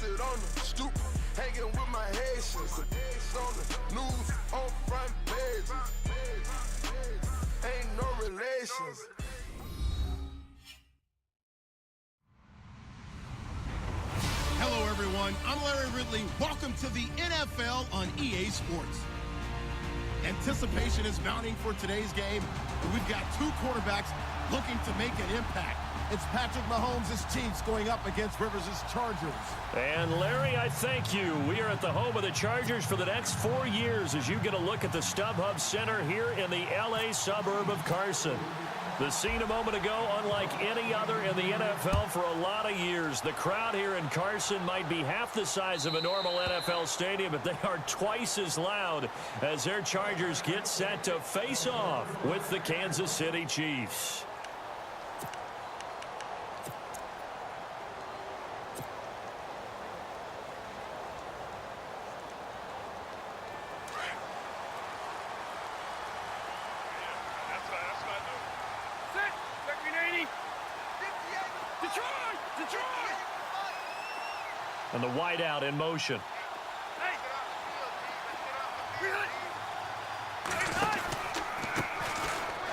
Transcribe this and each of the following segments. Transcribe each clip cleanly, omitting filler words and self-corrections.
sit on the stoop, hanging with my Haitians. On the news, on front pages. Ain't no relations. Hello, everyone. I'm Larry Ridley. Welcome to the NFL on EA Sports. Anticipation is mounting for today's game, and we've got two quarterbacks looking to make an impact. It's Patrick Mahomes' Chiefs going up against vs. Chargers. And Larry, I thank you. We are at the home of the Chargers for the next 4 years as you get a look at the StubHub Center here in the L.A. suburb of Carson. The scene a moment ago, unlike any other in the NFL for a lot of years. The crowd here in Carson might be half the size of a normal NFL stadium, but they are twice as loud as their Chargers get set to face off with the Kansas City Chiefs. And the wideout in motion.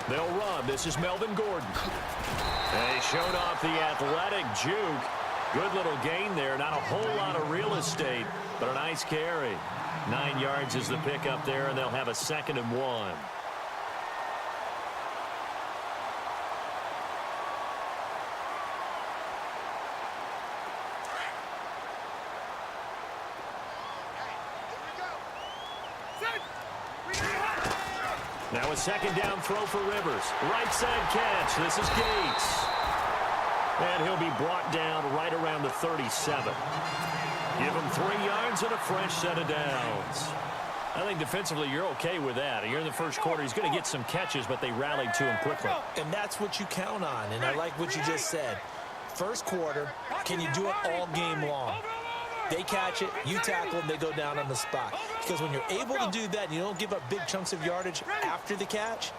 They'll run. This is Melvin Gordon. They showed off the athletic juke. Good little gain there. Not a whole lot of real estate, but a nice carry. 9 yards is the pickup there, and they'll have a 2nd and 1. Now a 2nd down throw for Rivers. Right side catch. This is Gates. And he'll be brought down right around the 37. Give him 3 yards and a fresh set of downs. I think defensively you're okay with that. You're in the first quarter. He's going to get some catches, but they rallied to him quickly. And that's what you count on, and I like what you just said. First quarter, can you do it all game long? They catch it, you tackle them, they go down on the spot. Because when you're able to do that and you don't give up big chunks of yardage after the catch,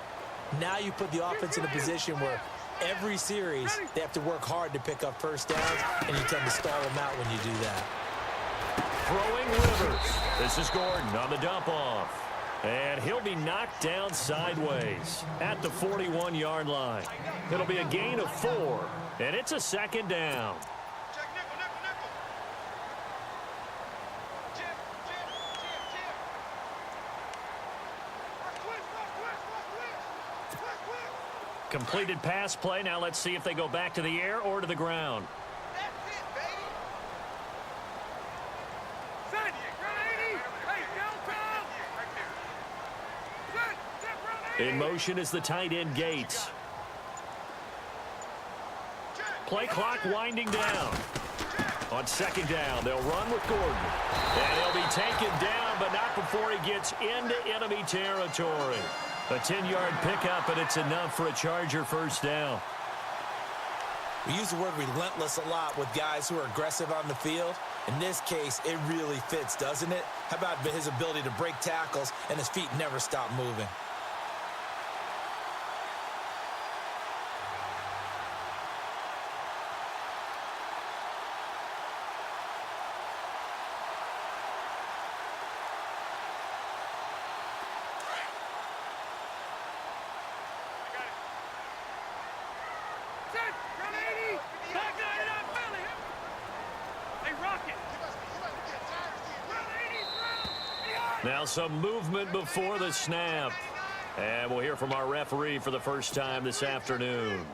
now you put the offense in a position where every series they have to work hard to pick up first downs, and you tend to stall them out when you do that. Throwing Rivers. This is Gordon on the dump off. And he'll be knocked down sideways at the 41-yard line. It'll be a gain of 4, and it's a 2nd down. Completed pass play. Now let's see if they go back to the air or to the ground. In motion is the tight end Gates. Play clock winding down. On 2nd down, they'll run with Gordon. And he'll be taken down, but not before he gets into enemy territory. A 10-yard pickup, and it's enough for a Charger first down. We use the word relentless a lot with guys who are aggressive on the field. In this case, it really fits, doesn't it? How about his ability to break tackles and his feet never stop moving? Now some movement before the snap. And we'll hear from our referee for the first time this afternoon.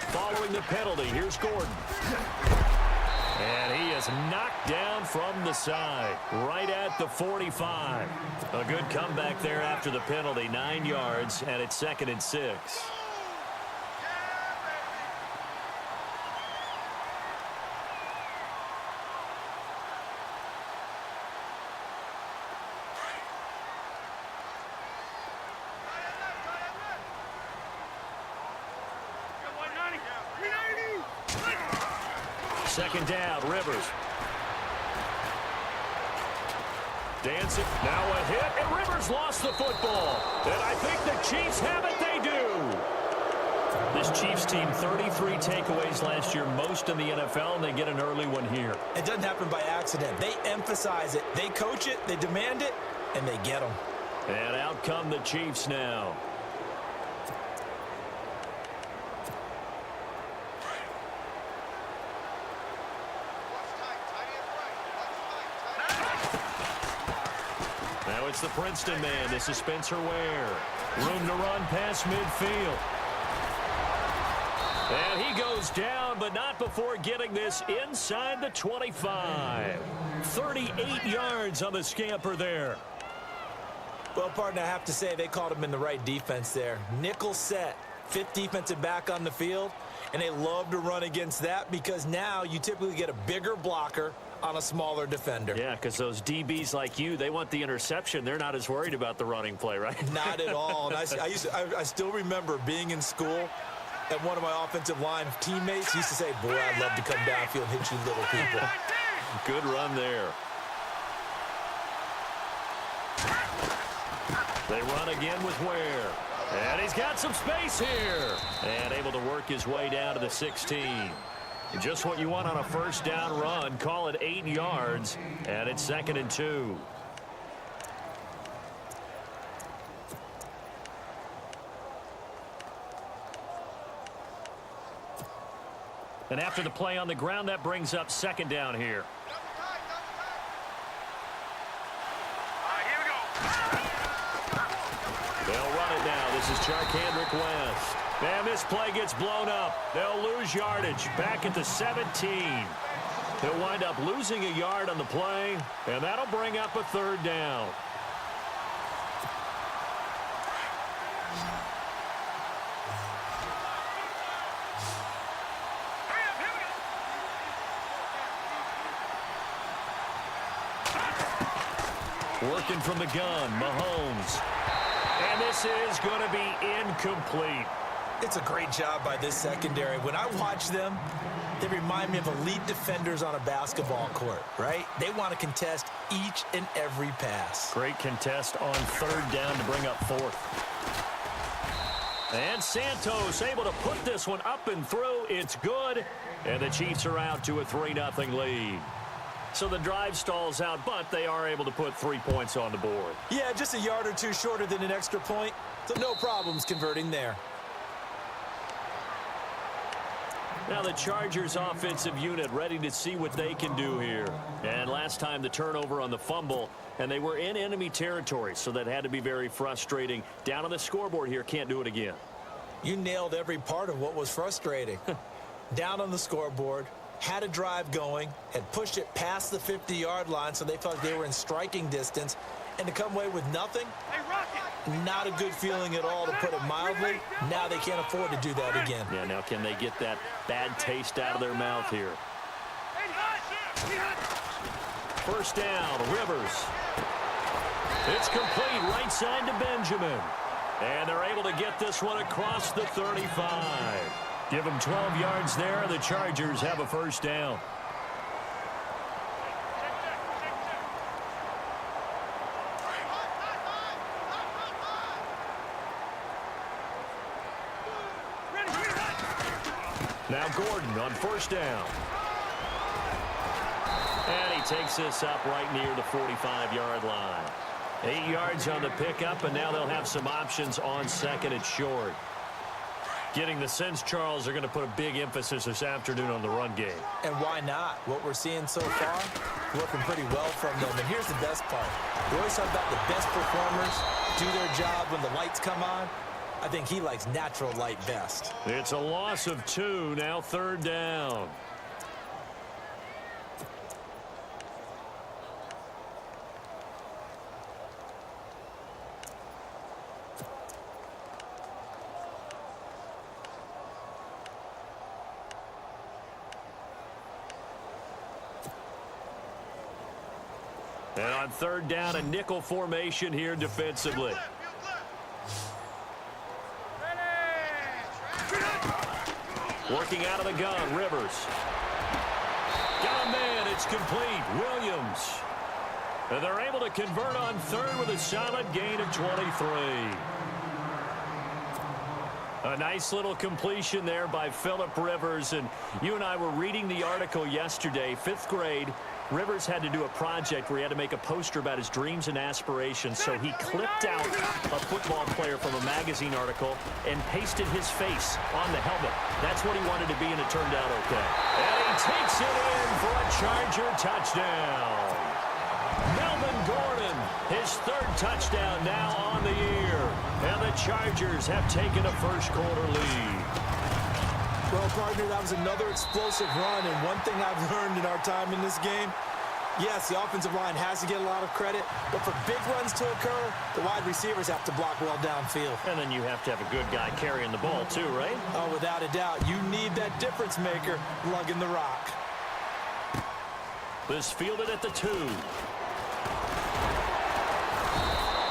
Following the penalty, here's Gordon. And he is knocked down from the side, right at the 45. A good comeback there after the penalty, 9 yards, and it's 2nd and 6. Second down, Rivers. Dancing. Now a hit, and Rivers lost the football. And I think the Chiefs have it. They do. This Chiefs team, 33 takeaways last year, most in the NFL, and they get an early one here. It doesn't happen by accident. They emphasize it. They coach it. They demand it, and they get them. And out come the Chiefs now. Now it's the Princeton man. This is Spencer Ware. Room to run past midfield. And he goes down, but not before getting this inside the 25. 38 yards on the scamper there. Well, partner, I have to say they called him in the right defense there. Nickel set, 5th defensive back on the field, and they love to run against that because now you typically get a bigger blocker on a smaller defender. Yeah, because those DBs like you, they want the interception. They're not as worried about the running play, right? Not at all. And I still remember being in school, and one of my offensive line teammates used to say, boy, I'd love to come downfield and hit you little people. Good run there. They run again with Ware. And he's got some space here. And able to work his way down to the 16. Just what you want on a first down run. Call it 8 yards. And it's 2nd and 2. And after the play on the ground, that brings up 2nd down here. They'll run it now. This is Charkandrick West. And this play gets blown up. They'll lose yardage. Back at the 17. He'll wind up losing a yard on the play, and that'll bring up a 3rd down. Working from the gun, Mahomes. And this is going to be incomplete. It's a great job by this secondary. When I watch them, they remind me of elite defenders on a basketball court, right? They want to contest each and every pass. Great contest on 3rd down to bring up 4th. And Santos able to put this one up and through. It's good. And the Chiefs are out to a 3-0 lead. So the drive stalls out, but they are able to put 3 points on the board. Yeah, just a yard or two shorter than an extra point. So no problems converting there. Now the Chargers offensive unit ready to see what they can do here. And last time the turnover on the fumble, and they were in enemy territory, so that had to be very frustrating. Down on the scoreboard here, can't do it again. You nailed every part of what was frustrating. Down on the scoreboard, had a drive going, had pushed it past the 50-yard line so they felt like they were in striking distance, and to come away with nothing, not a good feeling at all, to put it mildly. Now they can't afford to do that again. Yeah, now can they get that bad taste out of their mouth here? 1st down, Rivers. It's complete, right side to Benjamin. And they're able to get this one across the 35. Give them 12 yards there. The Chargers have a 1st down. Now Gordon on 1st down. And he takes this up right near the 45-yard line. 8 yards on the pickup, and now they'll have some options on 2nd and short. Getting the sense, Charles, they're going to put a big emphasis this afternoon on the run game. And why not? What we're seeing so far, working pretty well from them. And here's the best part. We always talk about the best performers do their job when the lights come on. I think he likes natural light best. It's a loss of 2, now 3rd down. And on 3rd down, a nickel formation here defensively. Working out of the gun, Rivers. Got a man, it's complete. Williams. And they're able to convert on third with a solid gain of 23. A nice little completion there by Phillip Rivers. And you and I were reading the article yesterday, 5th grade. Rivers had to do a project where he had to make a poster about his dreams and aspirations, so he clipped out a football player from a magazine article and pasted his face on the helmet. That's what he wanted to be, and it turned out okay. And he takes it in for a Charger touchdown. Melvin Gordon, his 3rd touchdown now on the year. And the Chargers have taken a first-quarter lead. Well, partner, that was another explosive run, and one thing I've learned in our time in this game, yes, the offensive line has to get a lot of credit, but for big runs to occur, the wide receivers have to block well downfield. And then you have to have a good guy carrying the ball too, right? Oh, without a doubt. You need that difference maker lugging the rock. This fielded at the 2.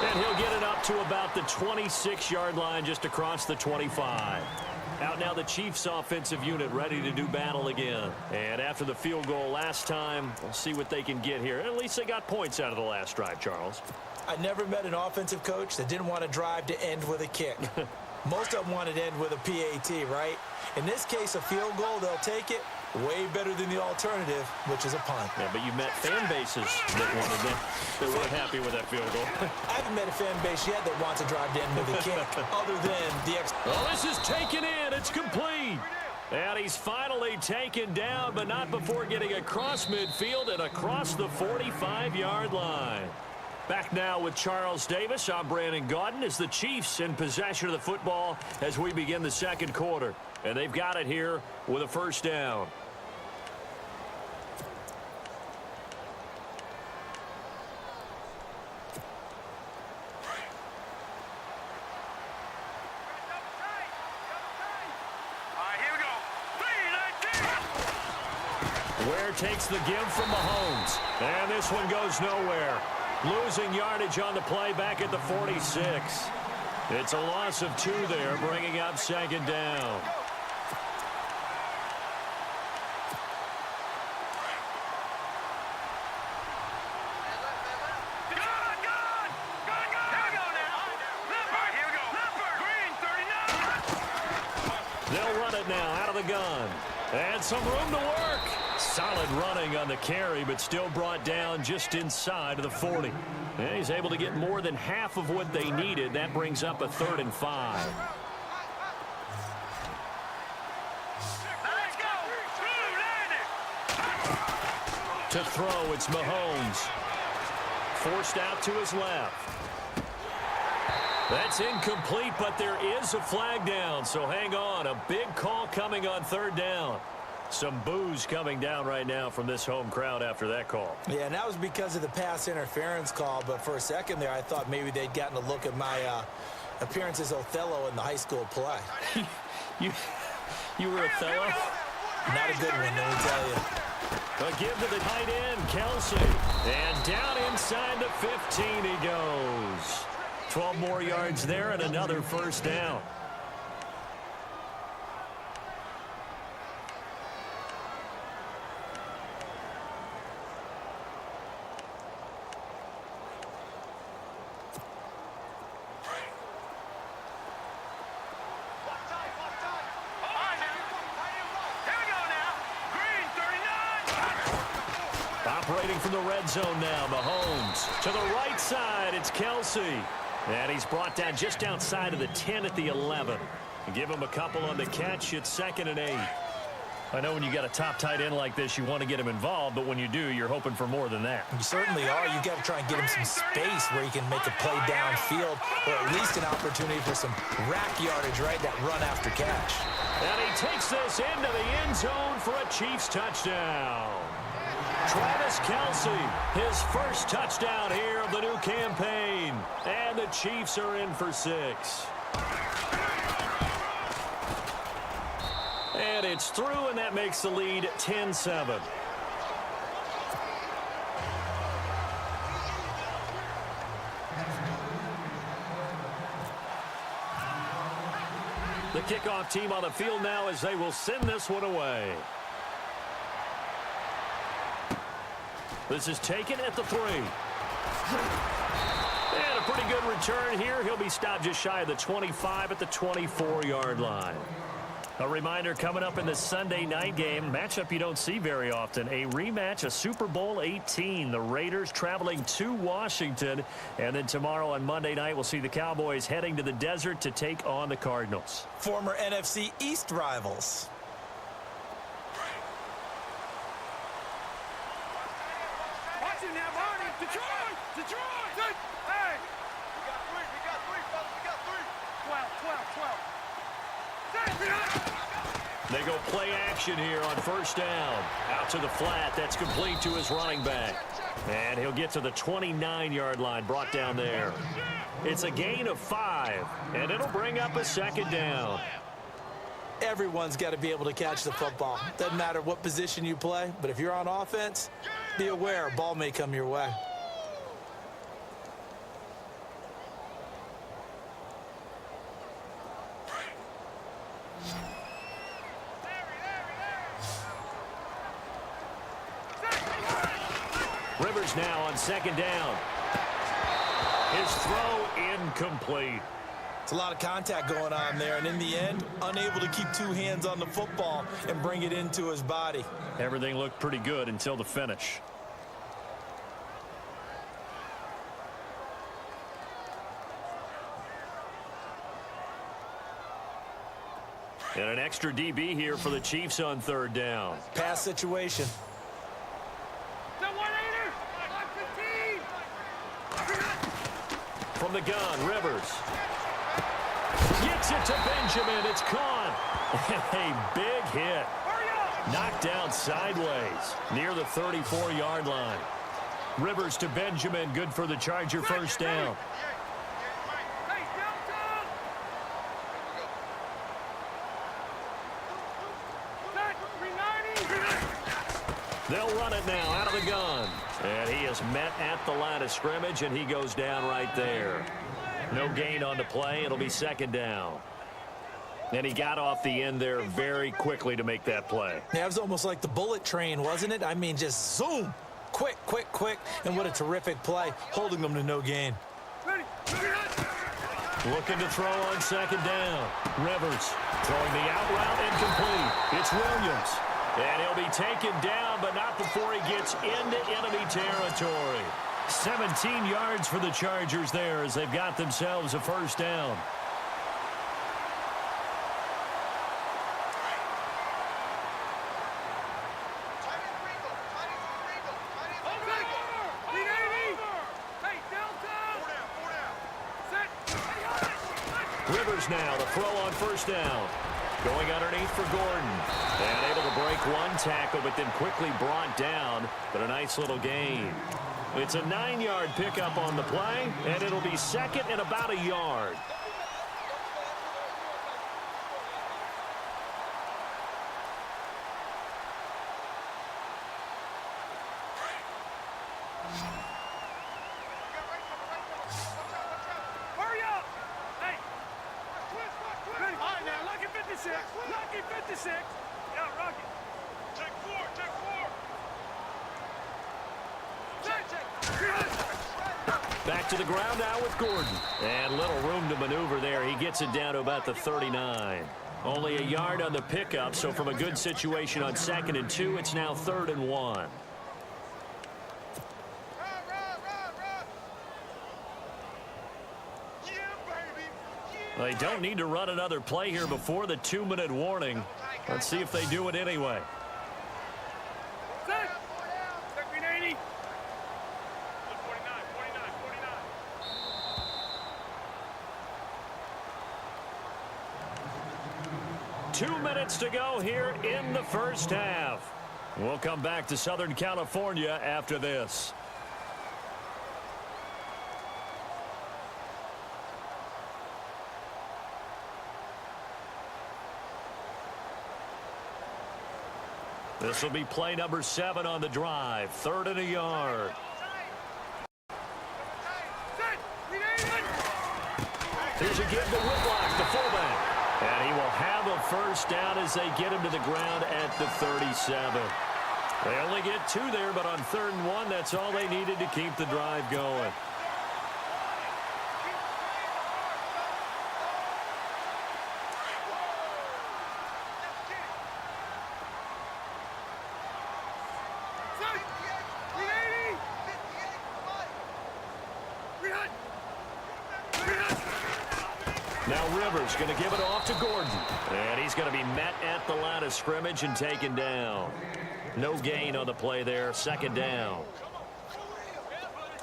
And he'll get it up to about the 26-yard line, just across the 25. Out now the Chiefs offensive unit ready to do battle again. And after the field goal last time, we'll see what they can get here. At least they got points out of the last drive, Charles. I never met an offensive coach that didn't want to drive to end with a kick. Most of them wanted to end with a PAT, right? In this case, a field goal, they'll take it. Way better than the alternative, which is a punt. Yeah, but you met fan bases that wanted that. They weren't happy with that field goal. I haven't met a fan base yet that wants to drive to end with a kick, other than the Oh, this is taken in. It's complete. And he's finally taken down, but not before getting across midfield and across the 45-yard line. Back now with Charles Davis. I'm Brandon Gaudin as the Chiefs in possession of the football as we begin the second quarter. And they've got it here with a first down. Ware takes the give from Mahomes. And this one goes nowhere. Losing yardage on the play back at the 46. It's a loss of 2 there, bringing up second down. They'll run it now out of the gun. And some room to work. Solid running on the carry, but still brought down just inside of the 40. And he's able to get more than half of what they needed. That brings up a 3rd and 5. To throw, it's Mahomes. Forced out to his left. That's incomplete, but there is a flag down, so hang on. A big call coming on 3rd down. Some boos coming down right now from this home crowd after that call. Yeah, and that was because of the pass interference call, but for a second there, I thought maybe they'd gotten a look at my appearance as Othello in the high school play. You were Othello? Not a good one, let me tell you. A give to the tight end, Kelsey. And down inside the 15 he goes. 12 more yards there and another first down. Operating from the red zone now, Mahomes. To the right side, it's Kelsey. And he's brought down just outside of the 10 at the 11. Give him a couple on the catch. It's 2nd and 8. I know when you got a top tight end like this, you want to get him involved, but when you do, you're hoping for more than that. You certainly are. You got to try and get him some space where he can make a play downfield, or at least an opportunity for some rack yardage, right? That run after catch. And he takes this into the end zone for a Chiefs touchdown. Travis Kelsey, his first touchdown here of the new campaign. And the Chiefs are in for 6. And it's through, and that makes the lead 10-7. The kickoff team on the field now as they will send this one away. This is taken at the 3. And a pretty good return here. He'll be stopped just shy of the 25 at the 24-yard line. A reminder coming up in the Sunday night game, matchup you don't see very often, a rematch of Super Bowl 18. The Raiders traveling to Washington. And then tomorrow on Monday night, we'll see the Cowboys heading to the desert to take on the Cardinals. Former NFC East rivals. Watch it now, Barney. Detroit! Detroit! Hey! We got three, fellas. We got three. 12. They go play action here on first down. Out to the flat. That's complete to his running back. And he'll get to the 29-yard line, brought down there. It's a gain of 5, and it'll bring up a second down. Everyone's got to be able to catch the football. Doesn't matter what position you play, but if you're on offense, be aware a ball may come your way. Rivers now on second down. His throw incomplete. It's a lot of contact going on there, and in the end, unable to keep two hands on the football and bring it into his body. Everything looked pretty good until the finish. And an extra DB here for the Chiefs on third down. Pass situation. From the gun, Rivers. Gets it to Benjamin. It's caught. A big hit. Knocked down sideways near the 34-yard line. Rivers to Benjamin. Good for the Charger first down. They'll run it now out of the gun. And he is met at the line of scrimmage, and he goes down right there. No gain on the play. It'll be second down. And he got off the end there very quickly to make that play. Yeah, it was almost like the bullet train, wasn't it? I mean, just zoom. Quick. And what a terrific play, holding them to no gain. Looking to throw on second down. Rivers throwing the out route incomplete. It's Williams. And he'll be taken down, but not before he gets into enemy territory. 17 yards for the Chargers there as they've got themselves a first down. Rivers now to throw on first down. Going underneath for Gordon. And able to break one tackle, but then quickly brought down. But a nice little gain. It's a 9-yard pickup on the play, and it'll be second and about a yard. Hurry up! Hey! All right, now, Lucky 56. Lucky 56. Yeah, Rocky. Take four. Back to the ground now with Gordon. And little room to maneuver there. He gets it down to about the 39. Only a yard on the pickup, so from a good situation on 2nd and 2, it's now 3rd and 1. They don't need to run another play here before the 2-minute warning. Let's see if they do it anyway. Set. 80. 2 minutes to go here in the first half. We'll come back to Southern California after this. This will be play number 7 on the drive. 3rd and a yard. Here's a give to Whitlock, the fullback. And he will have a first down as they get him to the ground at the 37. They only get 2 there, but on 3rd and 1, that's all they needed to keep the drive going. Now Rivers going to give it off to Gordon. And he's going to be met at the line of scrimmage and taken down. No gain on the play there. 2nd down.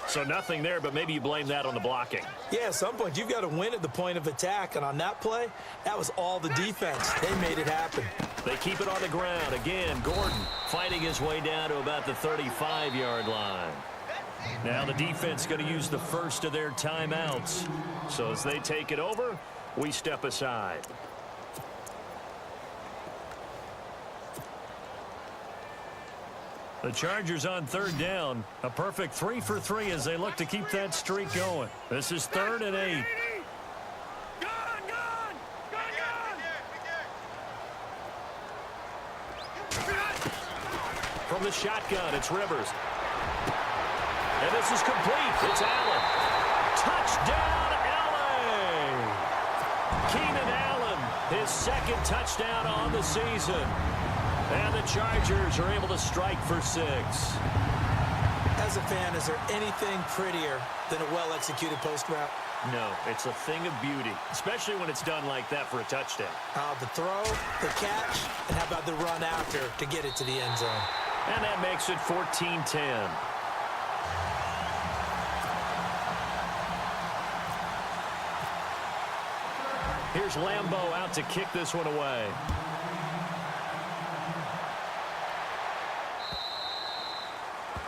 So nothing there, but maybe you blame that on the blocking. Yeah, at some point you've got to win at the point of attack. And on that play, that was all the defense. They made it happen. They keep it on the ground. Again, Gordon fighting his way down to about the 35-yard line. Now the defense going to use the first of their timeouts. So as they take it over, we step aside. The Chargers on 3rd down. A perfect 3 for 3 as they look to keep that streak going. This is 3rd and 8. From the shotgun, it's Rivers. And this is complete. It's Allen. Touchdown, LA! Keenan Allen, his 2nd touchdown on the season. And the Chargers are able to strike for 6. As a fan, is there anything prettier than a well-executed post route? No, it's a thing of beauty, especially when it's done like that for a touchdown. The throw, the catch, and how about the run after to get it to the end zone? And that makes it 14-10. Here's Lambeau out to kick this one away.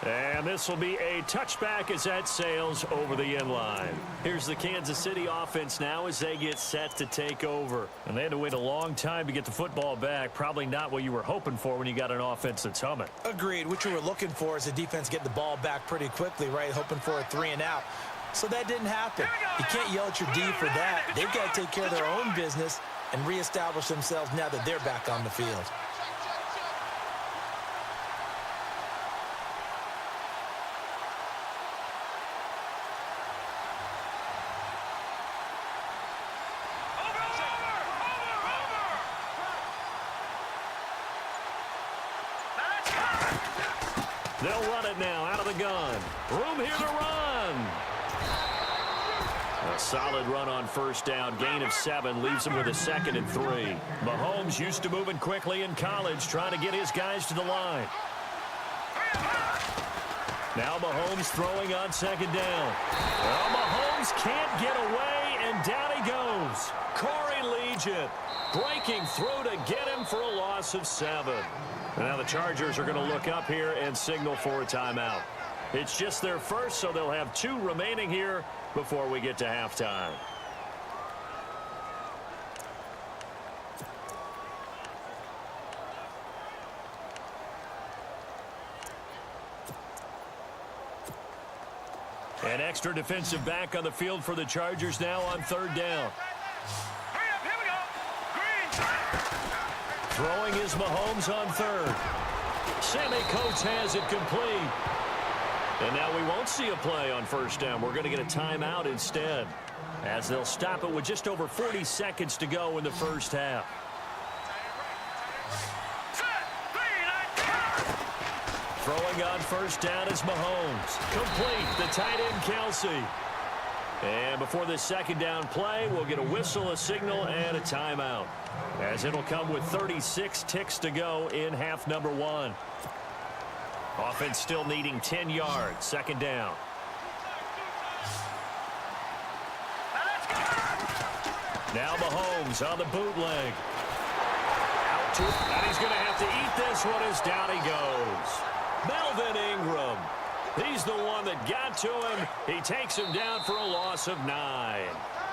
And this will be a touchback as that sails over the end line. Here's the Kansas City offense now as they get set to take over. And they had to wait a long time to get the football back. Probably not what you were hoping for when you got an offense that's humming. Agreed. What you were looking for is the defense getting the ball back pretty quickly, right? Hoping for a 3 and out. So that didn't happen. You can't yell at your D for that. They've got to take care of their own business and reestablish themselves now that they're back on the field. They'll run it now out of the gun. Room here to run. A solid run on 1st down. Gain of 7 leaves him with a 2nd and 3. Mahomes used to moving quickly in college, trying to get his guys to the line. Now Mahomes throwing on 2nd down. Well, Mahomes can't get away, and down he goes. Corey Legion breaking through to get him for a loss of 7. Now the Chargers are going to look up here and signal for a timeout. It's just their first, so they'll have 2 remaining here before we get to halftime. An extra defensive back on the field for the Chargers now on 3rd down. Throwing is Mahomes on 3rd. Sammy Coates has it complete. And now we won't see a play on 1st down. We're going to get a timeout instead, as they'll stop it with just over 40 seconds to go in the 1st half. Throwing on 1st down is Mahomes. Complete, the tight end Kelsey. And before this 2nd down play, we'll get a whistle, a signal, and a timeout, as it'll come with 36 ticks to go in half number 1. Offense still needing 10 yards. 2nd down. Now Mahomes on the bootleg. Out to it, and he's going to have to eat this one as down he goes. Melvin Ingram. He's the one that got to him. He takes him down for a loss of 9.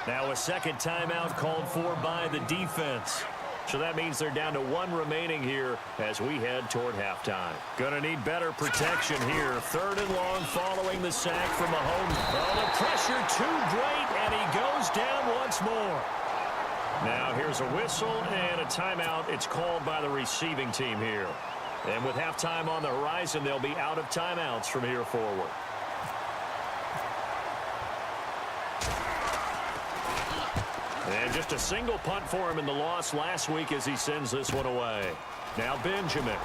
Now a 2nd timeout called for by the defense. So that means they're down to 1 remaining here as we head toward halftime. Gonna need better protection here. 3rd and long following the sack from Mahomes. Oh, the pressure too great, and he goes down once more. Now here's a whistle and a timeout. It's called by the receiving team here. And with halftime on the horizon, they'll be out of timeouts from here forward. And just a single punt for him in the loss last week as he sends this one away. Now Benjamin.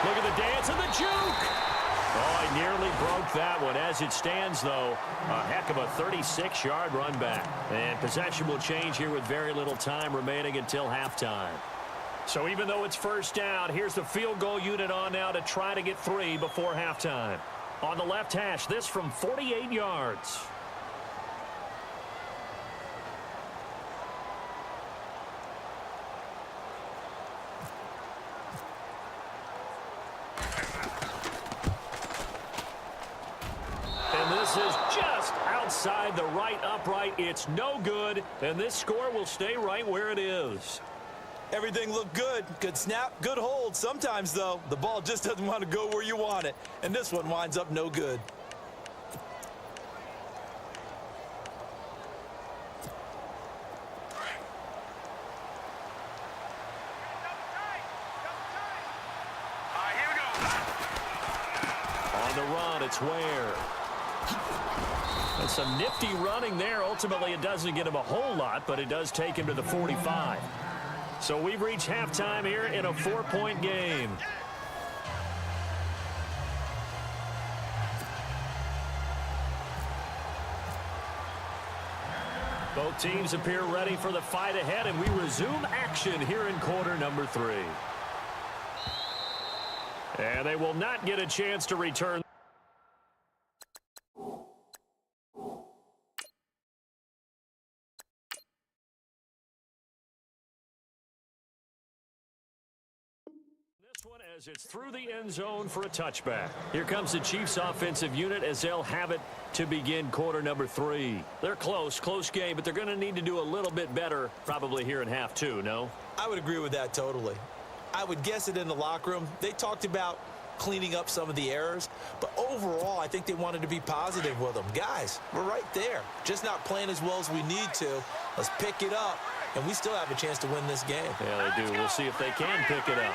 Look at the dance and the juke. Oh, he nearly broke that one. As it stands, though, a heck of a 36-yard run back. And possession will change here with very little time remaining until halftime. So even though it's first down, here's the field goal unit on now to try to get 3 before halftime. On the left hash, this from 48 yards. And this is just outside the right upright. It's no good, and this score will stay right where it is. Everything looked good. Good snap, good hold. Sometimes, though, the ball just doesn't want to go where you want it. And this one winds up no good. On the run, it's Ware. And some nifty running there. Ultimately, it doesn't get him a whole lot, but it does take him to the 45. So we've reached halftime here in a 4-point game. Both teams appear ready for the fight ahead, and we resume action here in quarter number 3. And they will not get a chance to return. One as it's through the end zone for a touchback. Here comes the Chiefs offensive unit as they'll have it to begin quarter number 3. They're close game, but they're going to need to do a little bit better probably here in half 2, no? I would agree with that totally. I would guess it in the locker room. They talked about cleaning up some of the errors, but overall I think they wanted to be positive with them. Guys, we're right there. Just not playing as well as we need to. Let's pick it up, and we still have a chance to win this game. Yeah, they do. We'll see if they can pick it up.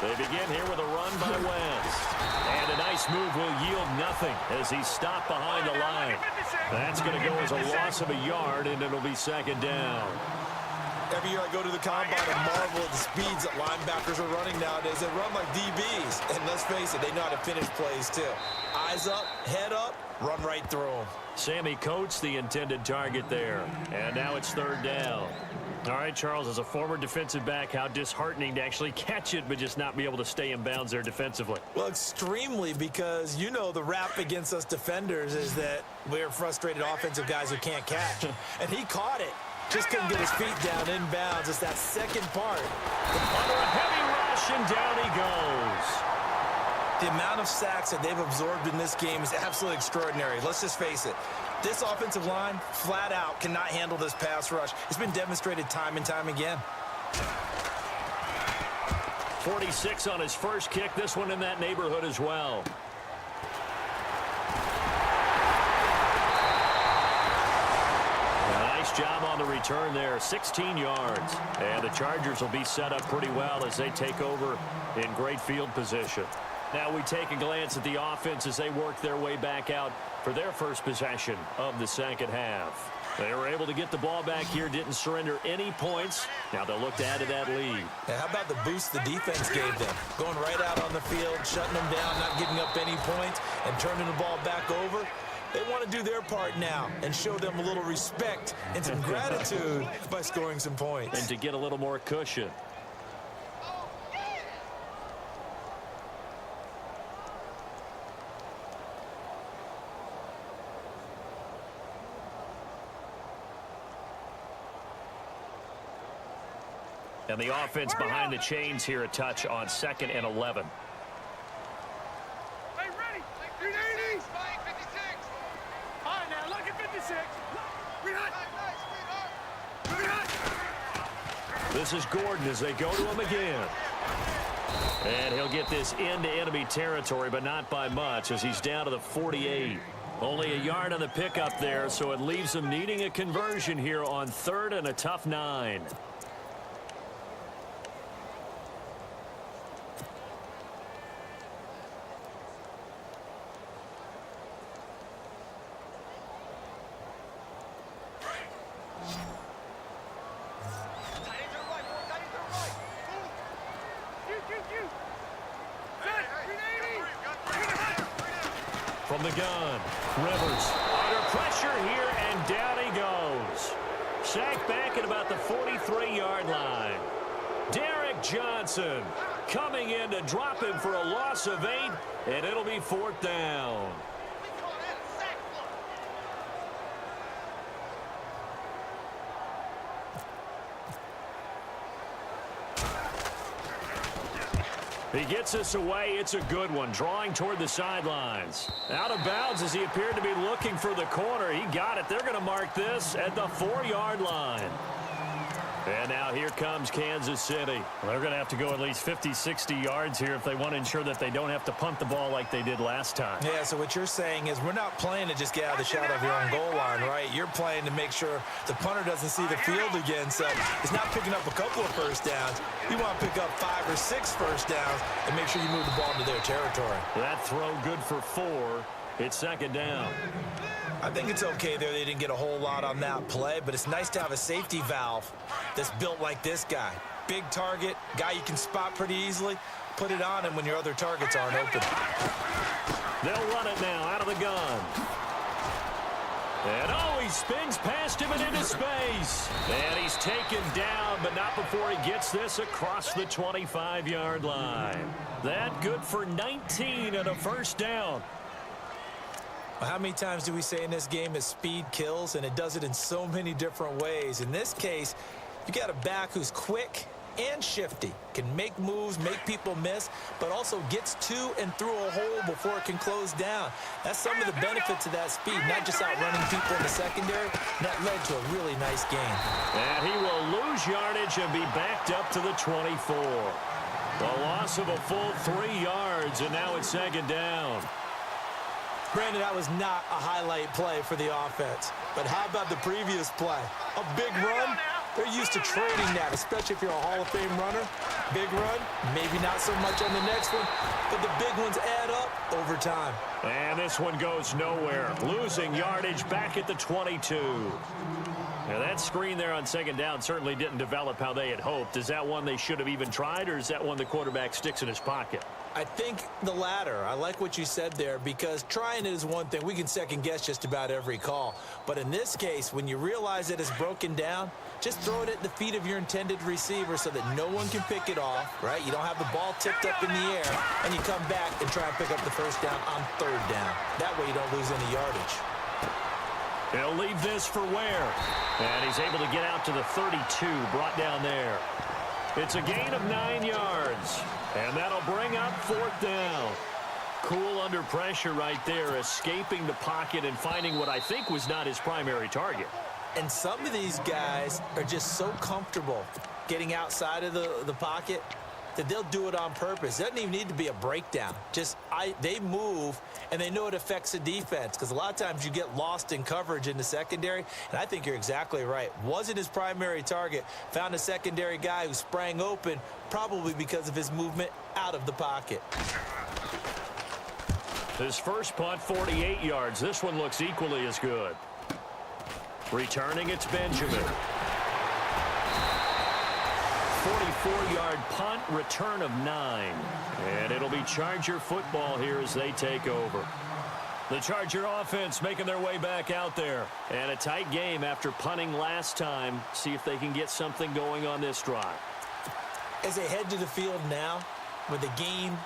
They begin here with a run by West. And a nice move will yield nothing as he's stopped behind the line. That's going to go as a loss of a yard, and it'll be second down. Every year I go to the combine and marvel at the speeds that linebackers are running nowadays. They run like DBs. And let's face it, they know how to finish plays too. Eyes up, head up, run right through them. Sammy Coates, the intended target there. And now it's third down. All right, Charles, as a former defensive back, how disheartening to actually catch it but just not be able to stay in bounds there defensively. Well, extremely, because you know the rap against us defenders is that we're frustrated offensive guys who can't catch. And he caught it. Just couldn't get his feet down in bounds. It's that second part. Under a heavy rush, and down he goes. The amount of sacks that they've absorbed in this game is absolutely extraordinary. Let's just face it. This offensive line, flat out, cannot handle this pass rush. It's been demonstrated time and time again. 46 on his first kick. This one in that neighborhood as well. Nice job on the return there. 16 yards. And the Chargers will be set up pretty well as they take over in great field position. Now we take a glance at the offense as they work their way back out for their first possession of the second half. They were able to get the ball back here, didn't surrender any points. Now they'll look to add to that lead. And how about the boost the defense gave them? Going right out on the field, shutting them down, not giving up any points, and turning the ball back over. They want to do their part now and show them a little respect and some gratitude by scoring some points. And to get a little more cushion. And the offense behind the chains here, a touch on 2nd and 11. Hey, ready? 380. 56. All right, now look at 56. This is Gordon as they go to him again. And he'll get this into enemy territory, but not by much as he's down to the 48. Only a yard on the pickup there, so it leaves them needing a conversion here on 3rd and a tough 9. From the gun, Rivers under pressure here, and down he goes. Sacked back at about the 43-yard line. Derek Johnson coming in to drop him for a loss of 8, and it'll be 4th down. He gets us away. It's a good one. Drawing toward the sidelines. Out of bounds as he appeared to be looking for the corner. He got it. They're going to mark this at the 4-yard line. And now here comes Kansas City. Well, they're going to have to go at least 50, 60 yards here if they want to ensure that they don't have to punt the ball like they did last time. Yeah, so what you're saying is we're not playing to just get out of the shadow of your own goal line, right? You're playing to make sure the punter doesn't see the field again. So it's not picking up a couple of first downs. You want to pick up 5 or 6 first downs and make sure you move the ball into their territory. That throw good for 4. It's 2nd down. I think it's okay there. They didn't get a whole lot on that play, but it's nice to have a safety valve that's built like this guy. Big target, guy you can spot pretty easily. Put it on him when your other targets aren't open. They'll run it now out of the gun. And he spins past him and into space. And he's taken down, but not before he gets this across the 25-yard line. That good for 19 and a 1st down. How many times do we say in this game that speed kills, and it does it in so many different ways? In this case, you got a back who's quick and shifty, can make moves, make people miss, but also gets to and through a hole before it can close down. That's some of the benefits of that speed, not just outrunning people in the secondary. That led to a really nice game. And he will lose yardage and be backed up to the 24. A loss of a full 3 yards, and now it's 2nd down. Brandon, that was not a highlight play for the offense. But how about the previous play? A big run? They're used to trading that, especially if you're a Hall of Fame runner. Big run, maybe not so much on the next one, but the big ones add up over time. And this one goes nowhere. Losing yardage back at the 22. Now that screen there on 2nd down certainly didn't develop how they had hoped. Is that one they should have even tried, or is that one the quarterback sticks in his pocket? I think the latter. I like what you said there, because trying it is one thing. We can second guess just about every call. But in this case, when you realize that it's broken down, just throw it at the feet of your intended receiver so that no one can pick it off, right? You don't have the ball tipped up in the air, and you come back and try and pick up the 1st down on 3rd down. That way you don't lose any yardage. He'll leave this for Ware. And he's able to get out to the 32, brought down there. It's a gain of 9 yards. And that'll bring up 4th down. Cool under pressure right there, escaping the pocket and finding what I think was not his primary target. And some of these guys are just so comfortable getting outside of the pocket that they'll do it on purpose. It doesn't even need to be a breakdown. They move, and they know it affects the defense, because a lot of times you get lost in coverage in the secondary, and I think you're exactly right. Wasn't his primary target. Found a secondary guy who sprang open, probably because of his movement out of the pocket. His first punt, 48 yards. This one looks equally as good. Returning, it's Benjamin. 44-yard punt, return of 9. And it'll be Charger football here as they take over. The Charger offense making their way back out there. And a tight game after punting last time. See if they can get something going on this drive. As they head to the field now, with the game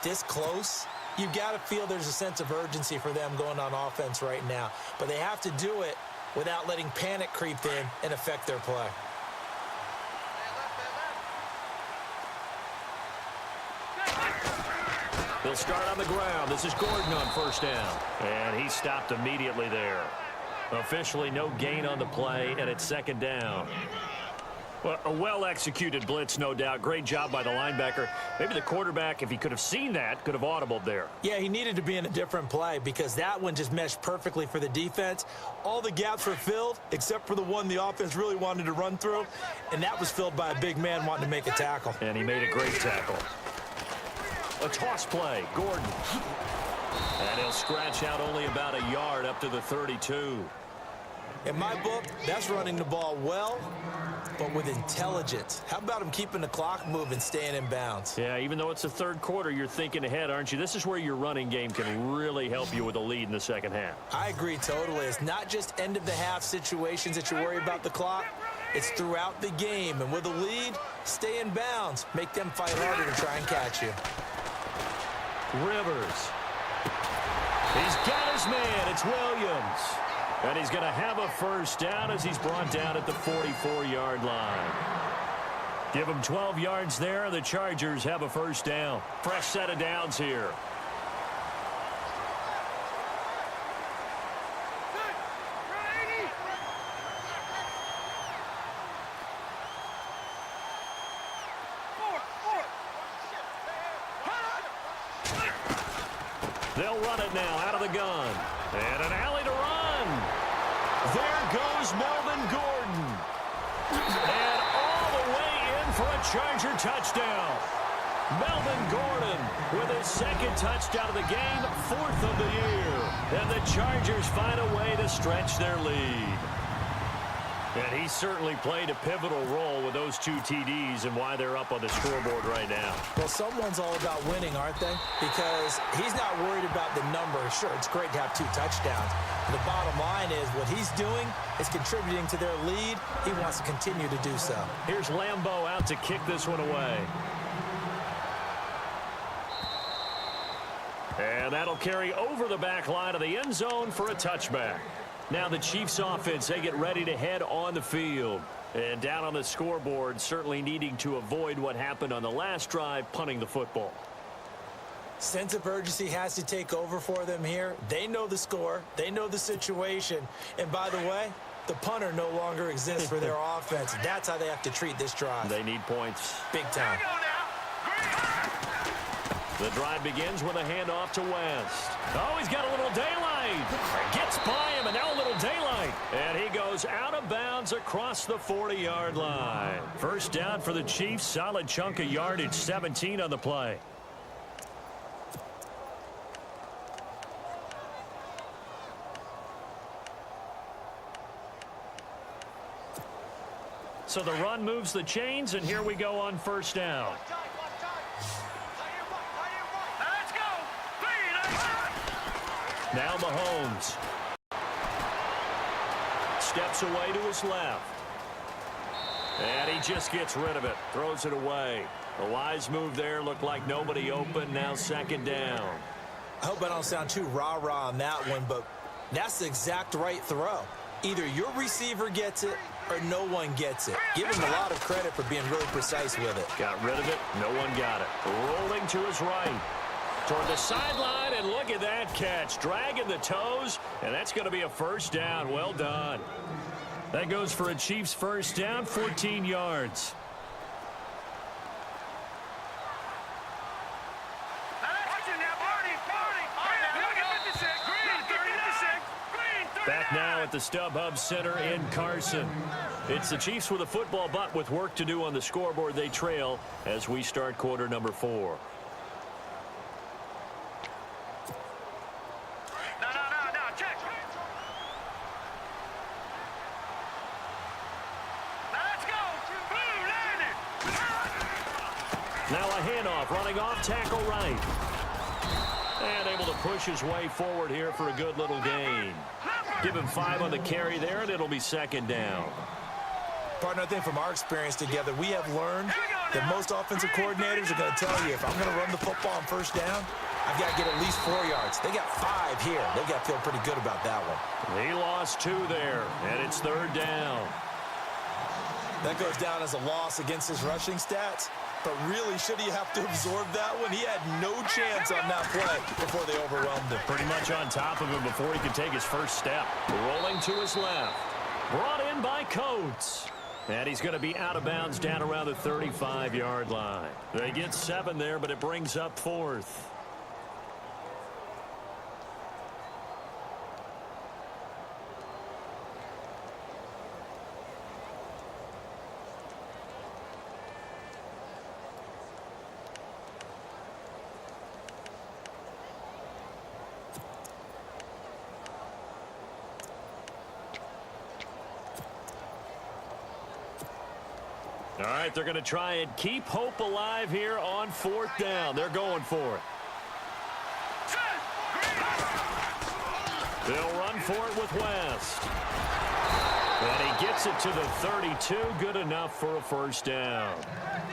this close, you've got to feel there's a sense of urgency for them going on offense right now. But they have to do it without letting panic creep in and affect their play. They'll start on the ground. This is Gordon on 1st down. And he stopped immediately there. Officially no gain on the play, and it's 2nd down. Well, a well-executed blitz, no doubt. Great job by the linebacker. Maybe the quarterback, if he could have seen that, could have audibled there. Yeah, he needed to be in a different play because that one just meshed perfectly for the defense. All the gaps were filled except for the one the offense really wanted to run through, and that was filled by a big man wanting to make a tackle. And he made a great tackle. A toss play, Gordon. And he'll scratch out only about a yard up to the 32. In my book, that's running the ball well, but with intelligence. How about him keeping the clock moving, staying in bounds? Yeah, even though it's the third quarter, you're thinking ahead, aren't you? This is where your running game can really help you with a lead in the second half. I agree totally. It's not just end-of-the-half situations that you worry about the clock. It's throughout the game. And with a lead, stay in bounds. Make them fight harder to try and catch you. Rivers. He's got his man. It's Williams. And he's going to have a first down as he's brought down at the 44-yard line. Give him 12 yards there. The Chargers have a first down. Fresh set of downs here. They'll run it now out of the gun. And an alley to run. There goes Melvin Gordon. And all the way in for a Charger touchdown. Melvin Gordon with his second touchdown of the game, 4th of the year. And the Chargers find a way to stretch their lead. And he certainly played a pivotal role with those 2 TDs and why they're up on the scoreboard right now. Well, someone's all about winning, aren't they? Because he's not worried about the number. Sure, it's great to have 2 touchdowns. The bottom line is what he's doing is contributing to their lead. He wants to continue to do so. Here's Lambeau out to kick this one away. And that'll carry over the back line of the end zone for a touchback. Now the Chiefs offense, they get ready to head on the field. And down on the scoreboard, certainly needing to avoid what happened on the last drive, punting the football. Sense of urgency has to take over for them here. They know the score. They know the situation. And by the way, the punter no longer exists for their offense. That's how they have to treat this drive. They need points. Big time. The drive begins with a handoff to West. Oh, he's got a little daylight. Gets by him, and now a little daylight. And he goes out of bounds across the 40-yard line. First down for the Chiefs. Solid chunk of yardage, 17 on the play. So the run moves the chains, and here we go on first down. Now Mahomes steps away to his left. And he just gets rid of it. Throws it away. A wise move there. Looked like nobody open. Now second down. I hope I don't sound too rah-rah on that one, but that's the exact right throw. Either your receiver gets it or no one gets it. Give him a lot of credit for being really precise with it. Got rid of it. No one got it. Rolling to his right. Toward the sideline, and look at that catch. Dragging the toes, and that's going to be a first down. Well done. That goes for a Chiefs first down, 14 yards. Back now at the StubHub Center in Carson. It's the Chiefs with a football, but with work to do on the scoreboard, they trail as we start quarter number 4. Now a handoff, running off tackle right. And able to push his way forward here for a good little gain. Give him 5 on the carry there, and it'll be second down. Partner, I think from our experience together, we have learned that most offensive coordinators are going to tell you, if I'm going to run the football on first down, I've got to get at least 4 yards. They got 5 here. They've got to feel pretty good about that one. He lost 2 there, and it's third down. That goes down as a loss against his rushing stats. But really, should he have to absorb that one? He had no chance on that play before they overwhelmed him. Pretty much on top of him before he could take his first step. Rolling to his left. Brought in by Coates. And he's going to be out of bounds down around the 35-yard line. They get 7 there, but it brings up 4th. All right, they're going to try and keep hope alive here on 4th down. They're going for it. They'll run for it with West. And he gets it to the 32. Good enough for a 1st down.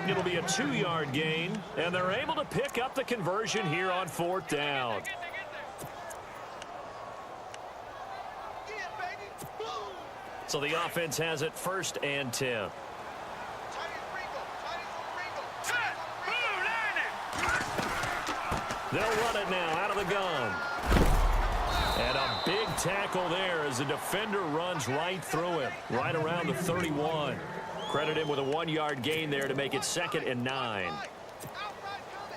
It'll be a 2-yard gain, and they're able to pick up the conversion here on 4th down. So the offense has it 1st and 10. They'll run it now out of the gun. And a big tackle there as the defender runs right through him, right around the 31. Credit him with a 1-yard gain there to make it 2nd and 9.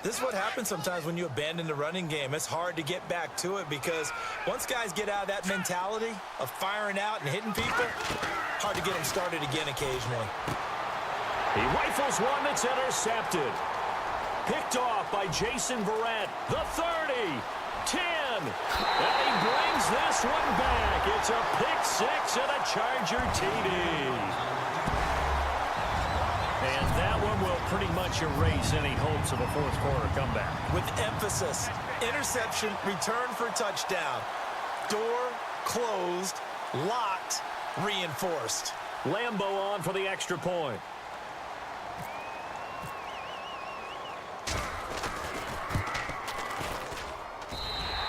This is what happens sometimes when you abandon the running game. It's hard to get back to it because once guys get out of that mentality of firing out and hitting people, hard to get them started again occasionally. He rifles one that's intercepted. Picked off by Jason Verrett. The 30, 10, and he brings this one back. It's a pick-6 and a Charger TD. And that one will pretty much erase any hopes of a 4th quarter comeback. With emphasis, interception, return for touchdown. Door closed, locked, reinforced. Lambo on for the extra point.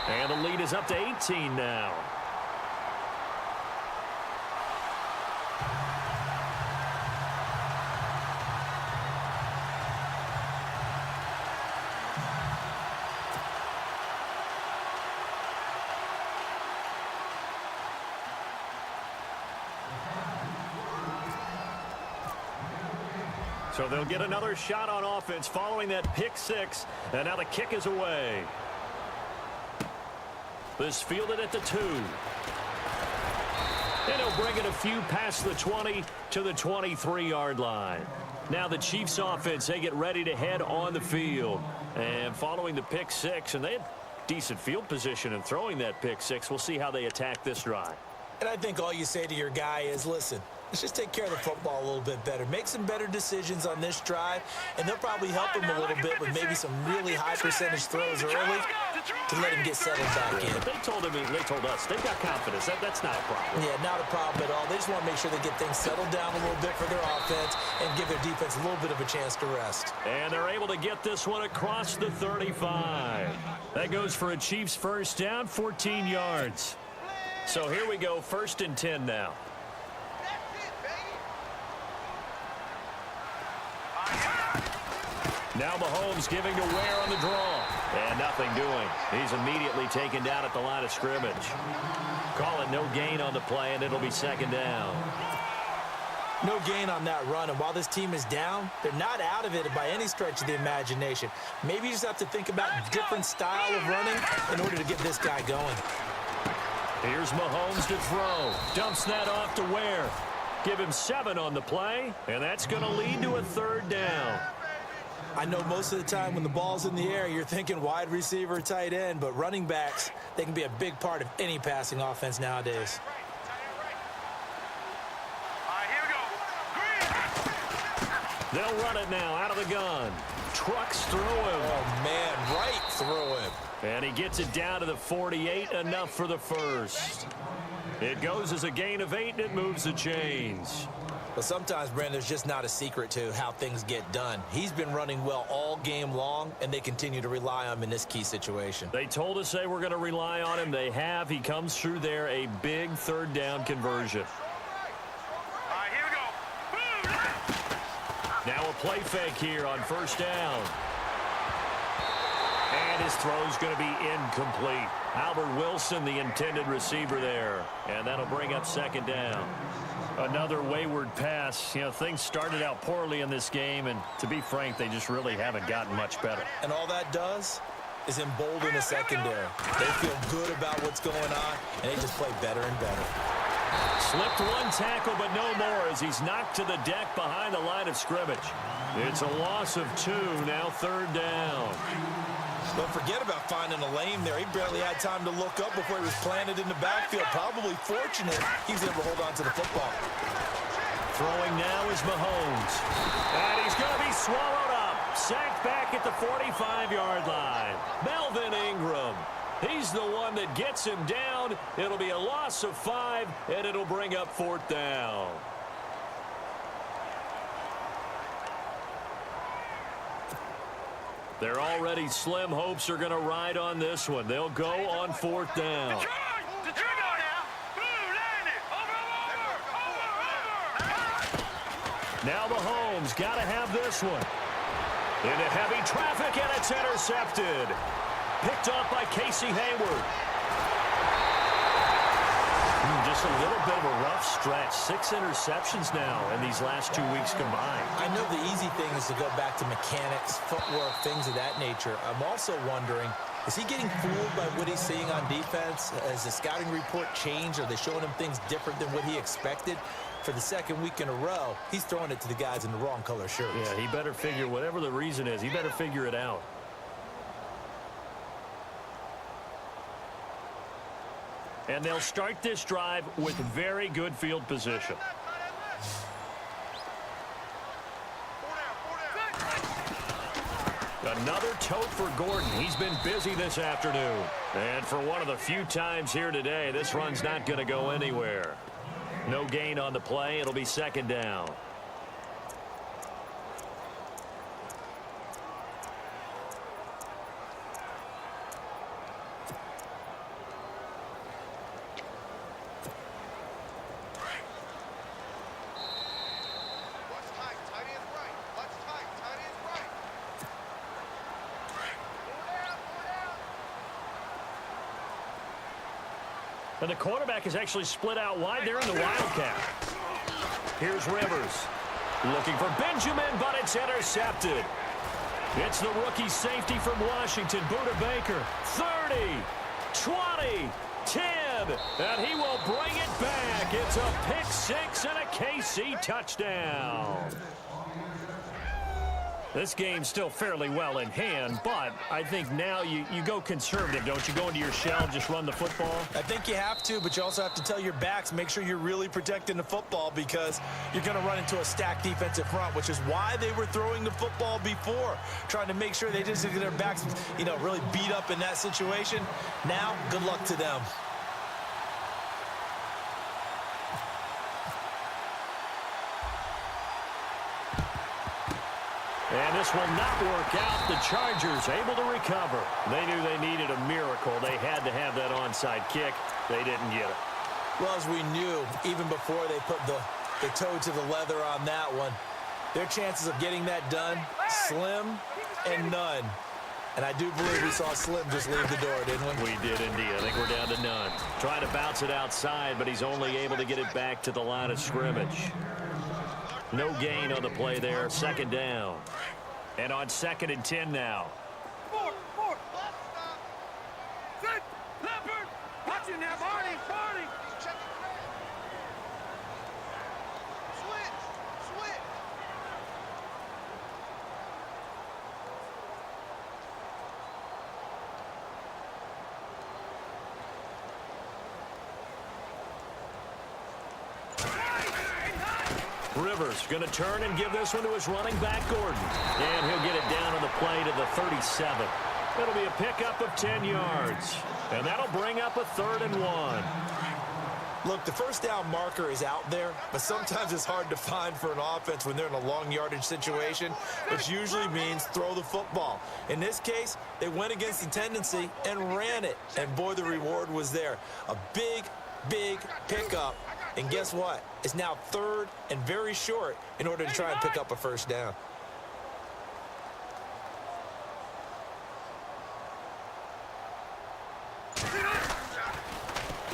And the lead is up to 18 now. So they'll get another shot on offense following that pick-6, and now the kick is away. This fielded at the 2. And he'll bring it a few past the 20 to the 23-yard line. Now the Chiefs offense, they get ready to head on the field. And following the pick-6, and they had decent field position in throwing that pick-6. We'll see how they attack this drive. And I think all you say to your guy is, listen, let's just take care of the football a little bit better. Make some better decisions on this drive, and they'll probably help him a little bit with maybe some really high percentage throws early to let him get settled back in. They told us they've got confidence. That's not a problem. Yeah, not a problem at all. They just want to make sure they get things settled down a little bit for their offense and give their defense a little bit of a chance to rest. And they're able to get this one across the 35. That goes for a Chiefs 1st down, 14 yards. So here we go, 1st and 10 now. Now Mahomes giving to Ware on the draw. And nothing doing. He's immediately taken down at the line of scrimmage. Call it no gain on the play, and it'll be 2nd down. No gain on that run, and while this team is down, they're not out of it by any stretch of the imagination. Maybe you just have to think about a different style of running in order to get this guy going. Here's Mahomes to throw. Dumps that off to Ware. Give him 7 on the play, and that's going to lead to a 3rd down. I know most of the time when the ball's in the air, you're thinking wide receiver, tight end, but running backs, they can be a big part of any passing offense nowadays. They'll run it now out of the gun. Trucks through him. Oh, man, right through him. And he gets it down to the 48, enough for the 1st. It goes as a gain of 8, and it moves the chains. But sometimes, Brandon, there's just not a secret to how things get done. He's been running well all game long, and they continue to rely on him in this key situation. They told us they were going to rely on him. They have. He comes through there, a big 3rd down conversion. All right, here we go. Now a play fake here on 1st down. And his throw's going to be incomplete. Albert Wilson, the intended receiver there. And that'll bring up 2nd down. Another wayward pass. You know, things started out poorly in this game, and to be frank, they just really haven't gotten much better. And all that does is embolden the secondary. They feel good about what's going on, and they just play better and better. Slipped one tackle, but no more as he's knocked to the deck behind the line of scrimmage. It's a loss of 2, now 3rd down. Don't forget about finding a lane there. He barely had time to look up before he was planted in the backfield. Probably fortunate he was able to hold on to the football. Throwing now is Mahomes. And he's going to be swallowed up. Sacked back at the 45-yard line. Melvin Ingram. He's the one that gets him down. It'll be a loss of 5, and it'll bring up 4th down. Their already slim hopes are going to ride on this one. They'll go on 4th down. Now Mahomes got to have this one. Into heavy traffic, and it's intercepted. Picked off by Casey Hayward. Just a little bit of a rough stretch. 6 interceptions now in these last 2 weeks combined. I know the easy thing is to go back to mechanics, footwork, things of that nature. I'm also wondering, is he getting fooled by what he's seeing on defense? Has the scouting report changed? Are they showing him things different than what he expected? For the 2nd week in a row, he's throwing it to the guys in the wrong color shirts. Yeah, he better figure, whatever the reason is, he better figure it out. And they'll start this drive with very good field position. Another tote for Gordon. He's been busy this afternoon. And for one of the few times here today, this run's not going to go anywhere. No gain on the play. It'll be 2nd down. And the quarterback is actually split out wide there in the Wildcat. Here's Rivers. Looking for Benjamin, but it's intercepted. It's the rookie safety from Washington, Buda Baker. 30, 20, 10, and he will bring it back. It's a pick 6 and a KC touchdown. This game's still fairly well in hand, but I think now you go conservative, don't you? Go into your shell, just run the football? I think you have to, but you also have to tell your backs, make sure you're really protecting the football because you're going to run into a stacked defensive front, which is why they were throwing the football before, trying to make sure they didn't get their backs, really beat up in that situation. Now, good luck to them. And this will not work out. The Chargers able to recover. They knew they needed a miracle. They had to have that onside kick. They didn't get it. Well, as we knew, even before they put the toe to the leather on that one, their chances of getting that done, slim and none. And I do believe we saw Slim just leave the door, didn't we? We did indeed. I think we're down to none. Trying to bounce it outside, but he's only able to get it back to the line of scrimmage. No gain on the play there. 2nd down. And on 2nd and 10 now. Four. Good. Leopard. Watch it now, Barney. Switch. Rivers going to turn and give this one to his running back, Gordon. And he'll get it down on the play to the 37. It'll be a pickup of 10 yards. And that'll bring up a 3rd and 1. Look, the first down marker is out there, but sometimes it's hard to find for an offense when they're in a long yardage situation, which usually means throw the football. In this case, they went against the tendency and ran it. And boy, the reward was there. A big pickup. And guess what? It's now 3rd and very short in order to try and pick up a 1st down.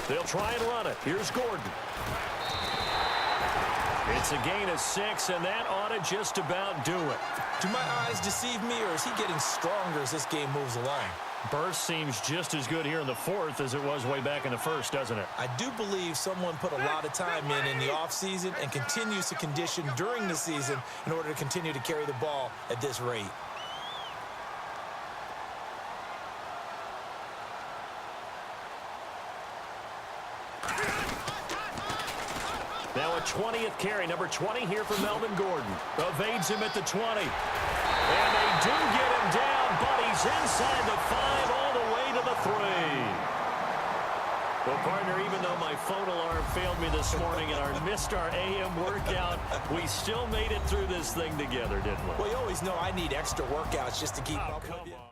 They'll try and run it. Here's Gordon. It's a gain of 6, and that ought to just about do it. Do my eyes deceive me, or is he getting stronger as this game moves along? Burst seems just as good here in the 4th as it was way back in the 1st, doesn't it? I do believe someone put a lot of time in the offseason and continues to condition during the season in order to continue to carry the ball at this rate. Now a 20th carry, number 20 here for Melvin Gordon. Evades him at the 20. And they do get him down, but he's inside the 5 all the way to the 3. Well, partner, even though my phone alarm failed me this morning and I missed our AM workout, we still made it through this thing together, didn't we? Well, you always know I need extra workouts just to keep up with you.